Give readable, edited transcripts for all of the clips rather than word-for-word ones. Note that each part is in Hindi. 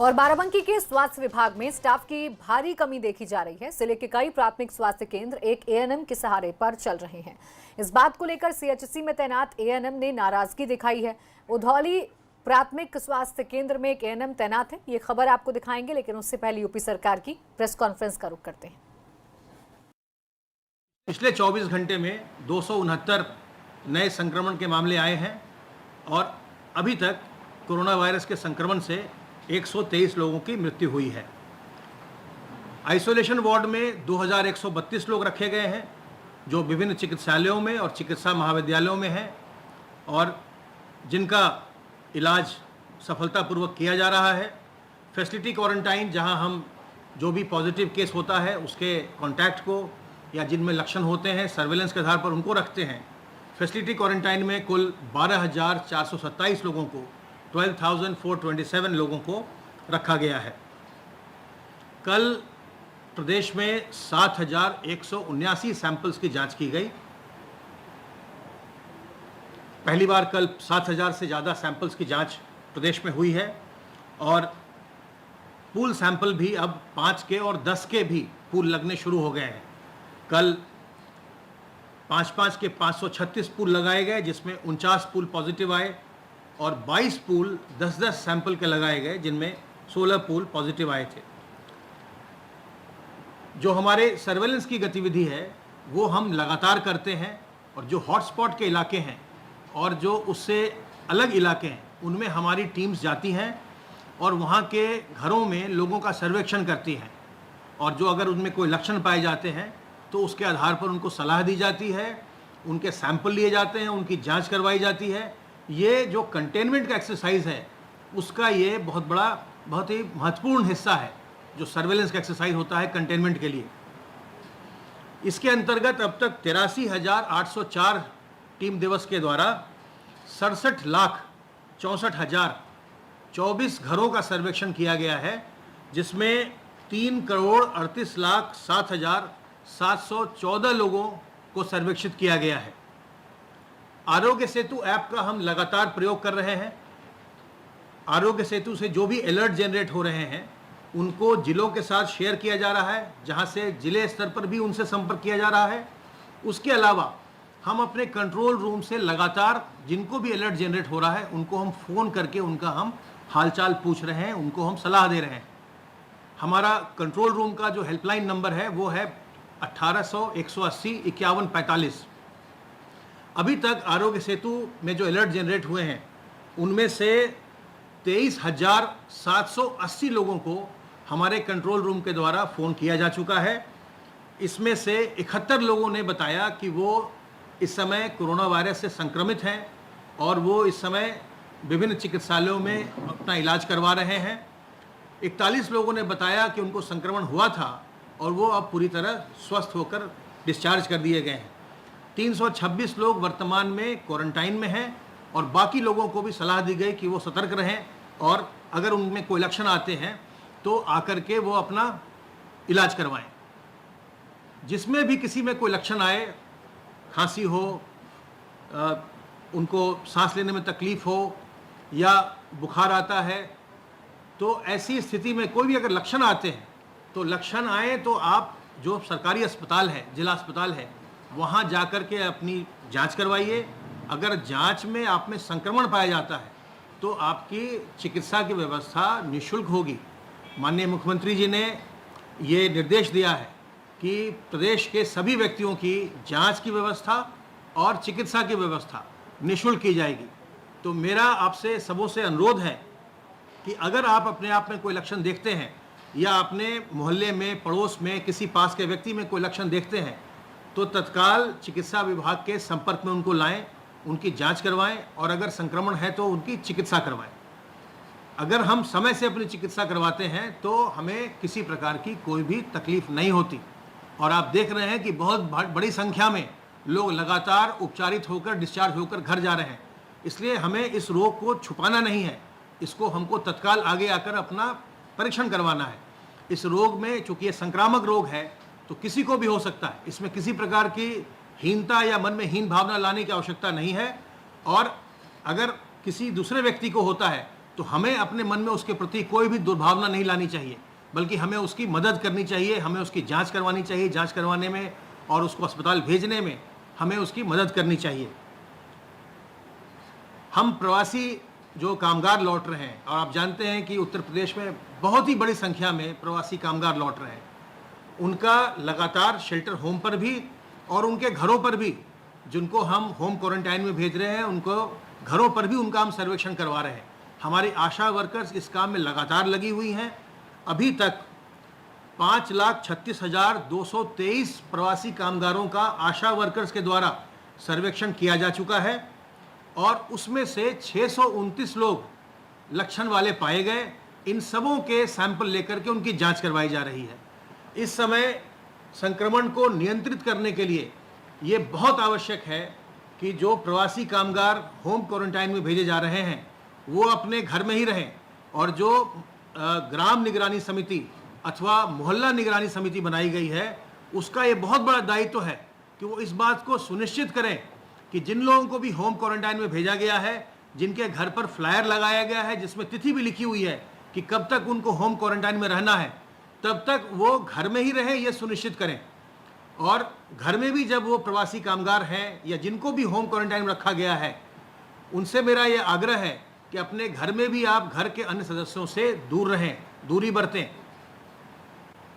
और बाराबंकी के स्वास्थ्य विभाग में स्टाफ की भारी कमी देखी जा रही है। जिले के कई प्राथमिक स्वास्थ्य केंद्र एक एएनएम के सहारे पर चल रहे हैं। इस बात को लेकर सीएचसी में तैनात एएनएम ने नाराजगी दिखाई है। उधौली प्राथमिक स्वास्थ्य केंद्र में एक एएनएम तैनात है, ये खबर आपको दिखाएंगे, लेकिन उससे पहले यूपी सरकार की प्रेस कॉन्फ्रेंस का रुख करते हैं। पिछले 24 घंटे में 269 नए संक्रमण के मामले आए हैं और अभी तक कोरोना वायरस के संक्रमण से 123 लोगों की मृत्यु हुई है। आइसोलेशन वार्ड में 2132 लोग रखे गए हैं, जो विभिन्न चिकित्सालयों में और चिकित्सा महाविद्यालयों में हैं और जिनका इलाज सफलतापूर्वक किया जा रहा है। फैसिलिटी क्वारंटाइन, जहां हम जो भी पॉजिटिव केस होता है उसके कॉन्टैक्ट को या जिनमें लक्षण होते हैं सर्वेलेंस के आधार पर उनको रखते हैं। फैसिलिटी क्वारंटाइन में कुल 12,427 लोगों को 12,427 लोगों को रखा गया है। कल प्रदेश में 7,179 सैंपल्स की जांच की गई। पहली बार कल 7,000 से ज़्यादा सैंपल्स की जांच प्रदेश में हुई है और पूल सैंपल भी अब 5 के और 10 के भी पूल लगने शुरू हो गए हैं। कल 5-5 के 536 पूल लगाए गए, जिसमें 49 पूल पॉजिटिव आए और 22 पूल 10-10 सैंपल के लगाए गए, जिनमें 16 पूल पॉजिटिव आए थे। जो हमारे सर्वेलेंस की गतिविधि है वो हम लगातार करते हैं और जो हॉटस्पॉट के इलाके हैं और जो उससे अलग इलाके हैं उनमें हमारी टीम्स जाती हैं और वहाँ के घरों में लोगों का सर्वेक्षण करती हैं और जो अगर उनमें कोई लक्षण पाए जाते हैं तो उसके आधार पर उनको सलाह दी जाती है, उनके सैंपल लिए जाते हैं, उनकी जांच करवाई जाती है। ये जो कंटेनमेंट का एक्सरसाइज है उसका ये बहुत ही महत्वपूर्ण हिस्सा है, जो सर्वेलेंस का एक्सरसाइज होता है कंटेनमेंट के लिए। इसके अंतर्गत अब तक 83,804 टीम दिवस के द्वारा 67,64,024 घरों का सर्वेक्षण किया गया है, जिसमें 3,38,07,714 लोगों को सर्वेक्षित किया गया है। आरोग्य सेतु ऐप का हम लगातार प्रयोग कर रहे हैं। आरोग्य सेतु से जो भी अलर्ट जनरेट हो रहे हैं उनको जिलों के साथ शेयर किया जा रहा है, जहां से जिले स्तर पर भी उनसे संपर्क किया जा रहा है। उसके अलावा हम अपने कंट्रोल रूम से लगातार जिनको भी अलर्ट जनरेट हो रहा है उनको हम फ़ोन करके उनका हम हालचाल पूछ रहे हैं, उनको हम सलाह दे रहे हैं। हमारा कंट्रोल रूम का जो हेल्पलाइन नंबर है वो है 1800-180-5145। अभी तक आरोग्य सेतु में जो अलर्ट जनरेट हुए हैं उनमें से 23,780 लोगों को हमारे कंट्रोल रूम के द्वारा फ़ोन किया जा चुका है। इसमें से 71 लोगों ने बताया कि वो इस समय कोरोना वायरस से संक्रमित हैं और वो इस समय विभिन्न चिकित्सालयों में अपना इलाज करवा रहे हैं। 41 लोगों ने बताया कि उनको संक्रमण हुआ था और वो अब पूरी तरह स्वस्थ होकर डिस्चार्ज कर दिए गए हैं। 326 लोग वर्तमान में क्वारंटाइन में हैं और बाकी लोगों को भी सलाह दी गई कि वो सतर्क रहें और अगर उनमें कोई लक्षण आते हैं तो आकर के वो अपना इलाज करवाएं। जिसमें भी किसी में कोई लक्षण आए, खांसी हो, उनको सांस लेने में तकलीफ हो या बुखार आता है, तो ऐसी स्थिति में कोई भी अगर लक्षण आते हैं तो लक्षण आए तो आप जो सरकारी अस्पताल है, जिला अस्पताल है, वहाँ जाकर के अपनी जांच करवाइए। अगर जांच में आप में संक्रमण पाया जाता है तो आपकी चिकित्सा की व्यवस्था निःशुल्क होगी। माननीय मुख्यमंत्री जी ने ये निर्देश दिया है कि प्रदेश के सभी व्यक्तियों की जांच की व्यवस्था और चिकित्सा की व्यवस्था निःशुल्क की जाएगी। तो मेरा आपसे सबों से अनुरोध है कि अगर आप अपने आप में कोई लक्षण देखते हैं या अपने मोहल्ले में, पड़ोस में, किसी पास के व्यक्ति में कोई लक्षण देखते हैं तो तत्काल चिकित्सा विभाग के संपर्क में उनको लाएं, उनकी जांच करवाएं और अगर संक्रमण है तो उनकी चिकित्सा करवाएं। अगर हम समय से अपनी चिकित्सा करवाते हैं तो हमें किसी प्रकार की कोई भी तकलीफ नहीं होती। और आप देख रहे हैं कि बहुत बड़ी संख्या में लोग लगातार उपचारित होकर, डिस्चार्ज होकर घर जा रहे हैं। इसलिए हमें इस रोग को छुपाना नहीं है, इसको हमको तत्काल आगे आकर अपना परीक्षण करवाना है। इस रोग में, चूँकि ये संक्रामक रोग है, तो किसी को भी हो सकता है। इसमें किसी प्रकार की हीनता या मन में हीन भावना लाने की आवश्यकता नहीं है और अगर किसी दूसरे व्यक्ति को होता है तो हमें अपने मन में उसके प्रति कोई भी दुर्भावना नहीं लानी चाहिए, बल्कि हमें उसकी मदद करनी चाहिए, हमें उसकी जांच करवानी चाहिए, जांच करवाने में और उसको अस्पताल भेजने में हमें उसकी मदद करनी चाहिए। हम प्रवासी जो कामगार लौट रहे हैं, और आप जानते हैं कि उत्तर प्रदेश में बहुत ही बड़ी संख्या में प्रवासी कामगार लौट रहे हैं, उनका लगातार शेल्टर होम पर भी और उनके घरों पर भी, जिनको हम होम क्वारंटाइन में भेज रहे हैं, उनको घरों पर भी उनका हम सर्वेक्षण करवा रहे हैं। हमारी आशा वर्कर्स इस काम में लगातार लगी हुई हैं। अभी तक 5,36,223 प्रवासी कामगारों का आशा वर्कर्स के द्वारा सर्वेक्षण किया जा चुका है और उसमें से 629 लोग लक्षण वाले पाए गए। इन सबों के सैंपल लेकर के उनकी जांच करवाई जा रही है। इस समय संक्रमण को नियंत्रित करने के लिए ये बहुत आवश्यक है कि जो प्रवासी कामगार होम क्वारंटाइन में भेजे जा रहे हैं वो अपने घर में ही रहें, और जो ग्राम निगरानी समिति अथवा मोहल्ला निगरानी समिति बनाई गई है उसका ये बहुत बड़ा दायित्व है कि वो इस बात को सुनिश्चित करें कि जिन लोगों को भी होम क्वारंटाइन में भेजा गया है, जिनके घर पर फ्लायर लगाया गया है जिसमें तिथि भी लिखी हुई है कि कब तक उनको होम क्वारंटाइन में रहना है, तब तक वो घर में ही रहें, ये सुनिश्चित करें। और घर में भी जब वो प्रवासी कामगार हैं या जिनको भी होम क्वारंटाइन में रखा गया है, उनसे मेरा ये आग्रह है कि अपने घर में भी आप घर के अन्य सदस्यों से दूर रहें, दूरी बरतें।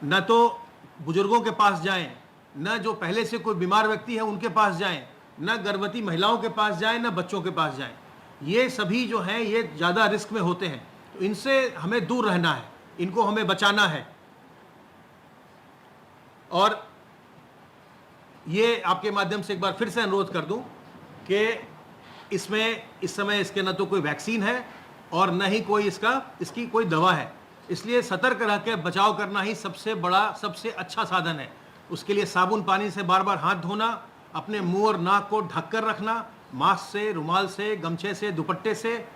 न तो बुजुर्गों के पास जाएं, न जो पहले से कोई बीमार व्यक्ति है उनके पास जाएं, न गर्भवती महिलाओं के पास जाएं, न बच्चों के पास जाएं। ये सभी जो हैं ये ज़्यादा रिस्क में होते हैं, तो इनसे हमें दूर रहना है, इनको हमें बचाना है। और ये आपके माध्यम से एक बार फिर से अनुरोध कर दूं कि इसमें इस समय इसके न तो कोई वैक्सीन है और न ही कोई इसकी कोई दवा है, इसलिए सतर्क रह के बचाव करना ही सबसे बड़ा, सबसे अच्छा साधन है। उसके लिए साबुन पानी से बार बार हाथ धोना, अपने मुंह और नाक को ढककर रखना, मास्क से, रुमाल से, गमछे से, दुपट्टे से,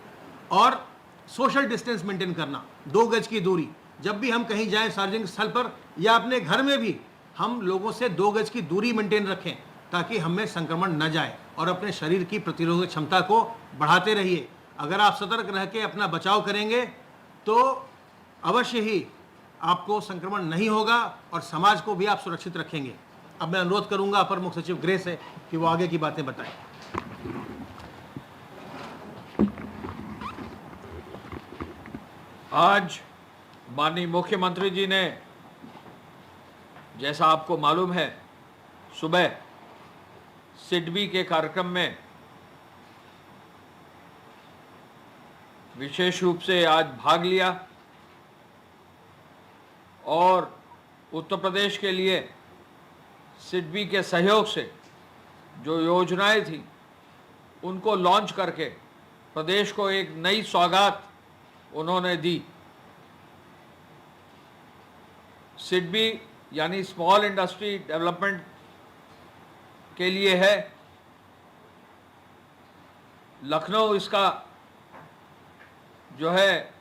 और सोशल डिस्टेंस मेंटेन करना, 2 गज की दूरी। जब भी हम कहीं जाएं सार्वजनिक स्थल पर या अपने घर में भी हम लोगों से 2 गज की दूरी मेंटेन रखें ताकि हमें संक्रमण न जाए, और अपने शरीर की प्रतिरोधक क्षमता को बढ़ाते रहिए। अगर आप सतर्क रह के अपना बचाव करेंगे तो अवश्य ही आपको संक्रमण नहीं होगा और समाज को भी आप सुरक्षित रखेंगे। अब मैं अनुरोध करूंगा अपर मुख्य सचिव गृह से कि वो आगे की बातें बताएं। आज माननीय मुख्यमंत्री जी ने, जैसा आपको मालूम है, सुबह सिडबी के कार्यक्रम में विशेष रूप से आज भाग लिया और उत्तर प्रदेश के लिए सिडबी के सहयोग से जो योजनाएं थी उनको लॉन्च करके प्रदेश को एक नई सौगात उन्होंने दी। सिडबी यानी स्मॉल इंडस्ट्री डेवलपमेंट के लिए है। लखनऊ इसका जो है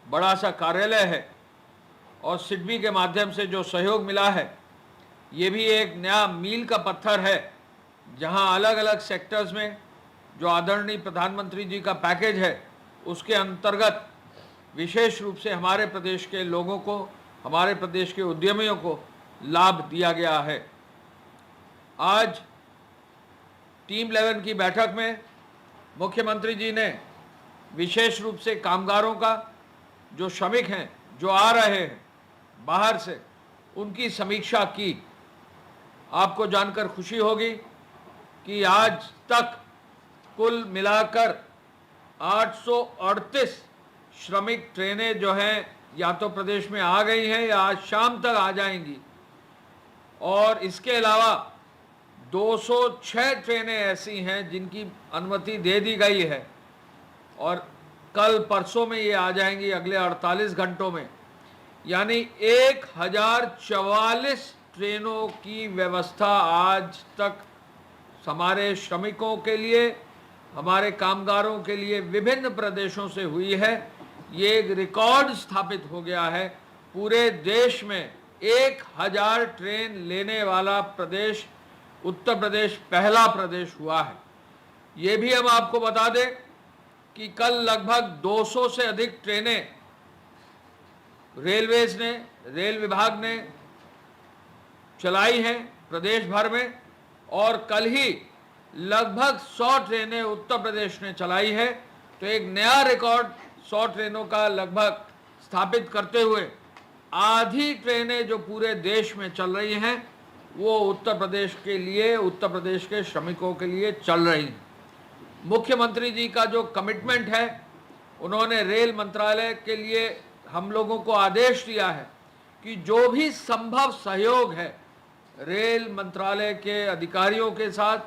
बड़ा सा कार्यालय है और सिडबी के माध्यम से जो सहयोग मिला है ये भी एक नया मील का पत्थर है, जहां अलग अलग सेक्टर्स में जो आदरणीय प्रधानमंत्री जी का पैकेज है उसके अंतर्गत विशेष रूप से हमारे प्रदेश के लोगों को, हमारे प्रदेश के उद्यमियों को लाभ दिया गया है। आज टीम 11 की बैठक में मुख्यमंत्री जी ने विशेष रूप से कामगारों का, जो श्रमिक हैं, जो आ रहे हैं बाहर से, उनकी समीक्षा की। आपको जानकर खुशी होगी कि आज तक कुल मिलाकर 838 श्रमिक ट्रेनें जो हैं या तो प्रदेश में आ गई हैं या आज शाम तक आ जाएंगी, और इसके अलावा 206 ट्रेनें ऐसी हैं जिनकी अनुमति दे दी गई है और कल परसों में ये आ जाएंगी, अगले 48 घंटों में। यानी 1044 ट्रेनों की व्यवस्था आज तक हमारे श्रमिकों के लिए, हमारे कामगारों के लिए विभिन्न प्रदेशों से हुई है। ये एक रिकॉर्ड स्थापित हो गया है। पूरे देश में 1000 ट्रेन लेने वाला प्रदेश उत्तर प्रदेश पहला प्रदेश हुआ है। ये भी हम आपको बता दें कि कल लगभग 200 से अधिक ट्रेनें रेलवेज ने, रेल विभाग ने चलाई हैं प्रदेश भर में, और कल ही लगभग 100 ट्रेनें उत्तर प्रदेश ने चलाई है। तो एक नया रिकॉर्ड 100 ट्रेनों का लगभग स्थापित करते हुए आधी ट्रेनें जो पूरे देश में चल रही हैं वो उत्तर प्रदेश के लिए, उत्तर प्रदेश के श्रमिकों के लिए चल रही हैं। मुख्यमंत्री जी का जो कमिटमेंट है, उन्होंने रेल मंत्रालय के लिए हम लोगों को आदेश दिया है कि जो भी संभव सहयोग है रेल मंत्रालय के अधिकारियों के साथ,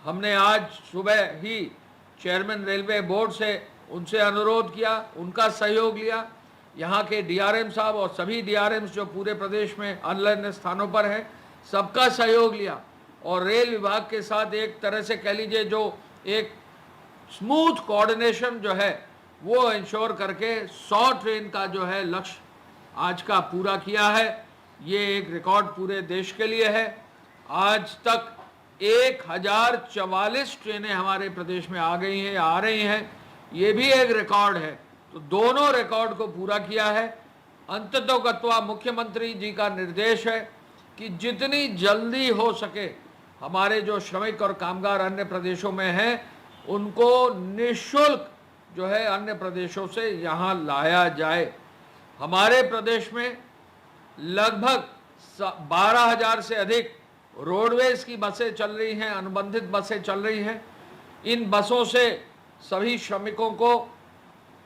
हमने आज सुबह ही चेयरमैन रेलवे बोर्ड से उनसे अनुरोध किया, उनका सहयोग लिया, यहाँ के डीआरएम साहब और सभी डीआरएम्स जो पूरे प्रदेश में अन्य स्थानों पर हैं सबका सहयोग लिया, और रेल विभाग के साथ एक तरह से कह लीजिए जो एक स्मूथ कोऑर्डिनेशन जो है वो इंश्योर करके 100 ट्रेन का जो है लक्ष्य आज का पूरा किया है। ये एक रिकॉर्ड पूरे देश के लिए है। आज तक 1044 ट्रेनें हमारे प्रदेश में आ गई हैं, आ रही हैं, ये भी एक रिकॉर्ड है। तो दोनों रिकॉर्ड को पूरा किया है। अंततोगत्वा मुख्यमंत्री जी का निर्देश है कि जितनी जल्दी हो सके हमारे जो श्रमिक और कामगार अन्य प्रदेशों में हैं उनको निःशुल्क जो है अन्य प्रदेशों से यहाँ लाया जाए। हमारे प्रदेश में लगभग 12,000 से अधिक रोडवेज की बसें चल रही हैं, अनुबंधित बसें चल रही हैं। इन बसों से सभी श्रमिकों को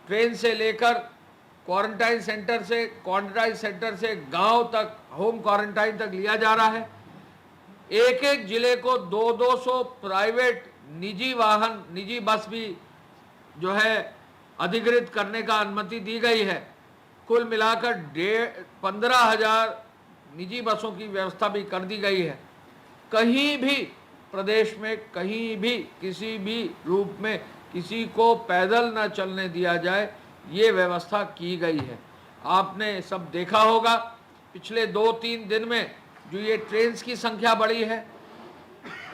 ट्रेन से लेकर क्वारंटाइन सेंटर से गांव तक, होम क्वारंटाइन तक लिया जा रहा है। एक एक जिले को 200 प्राइवेट निजी वाहन, निजी बस भी जो है अधिकृत करने का अनुमति दी गई है। कुल मिलाकर 15,000 निजी बसों की व्यवस्था भी कर दी गई है। कहीं भी प्रदेश में कहीं भी किसी भी रूप में किसी को पैदल न चलने दिया जाए, ये व्यवस्था की गई है। आपने सब देखा होगा पिछले 2-3 दिन में जो ये ट्रेन्स की संख्या बढ़ी है,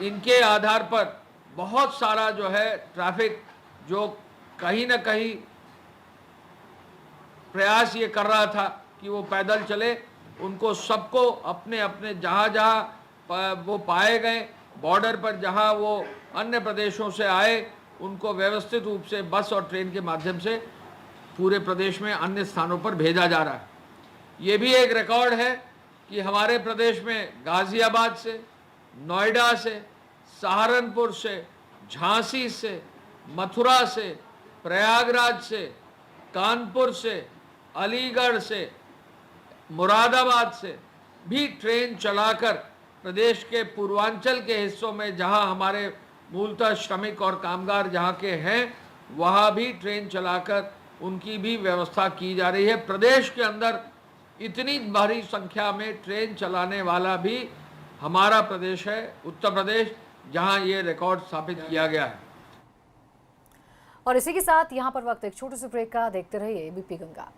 इनके आधार पर बहुत सारा जो है ट्रैफिक जो कहीं ना कहीं प्रयास ये कर रहा था कि वो पैदल चले, उनको सबको अपने अपने जहाँ वो पाए गए बॉर्डर पर, जहाँ वो अन्य प्रदेशों से आए, उनको व्यवस्थित रूप से बस और ट्रेन के माध्यम से पूरे प्रदेश में अन्य स्थानों पर भेजा जा रहा है। ये भी एक रिकॉर्ड है कि हमारे प्रदेश में गाजियाबाद से, नोएडा से, सहारनपुर से, झांसी से, मथुरा से, प्रयागराज से, कानपुर से, अलीगढ़ से, मुरादाबाद से भी ट्रेन चलाकर प्रदेश के पूर्वांचल के हिस्सों में जहां हमारे मूलतः श्रमिक और कामगार जहां के हैं वहां भी ट्रेन चलाकर उनकी भी व्यवस्था की जा रही है। प्रदेश के अंदर इतनी भारी संख्या में ट्रेन चलाने वाला भी हमारा प्रदेश है, उत्तर प्रदेश, जहां ये रिकॉर्ड स्थापित किया गया है। और इसी के साथ यहाँ पर वक्त एक छोटे से ब्रेक का। देखते रहिए एबीपी गंगा।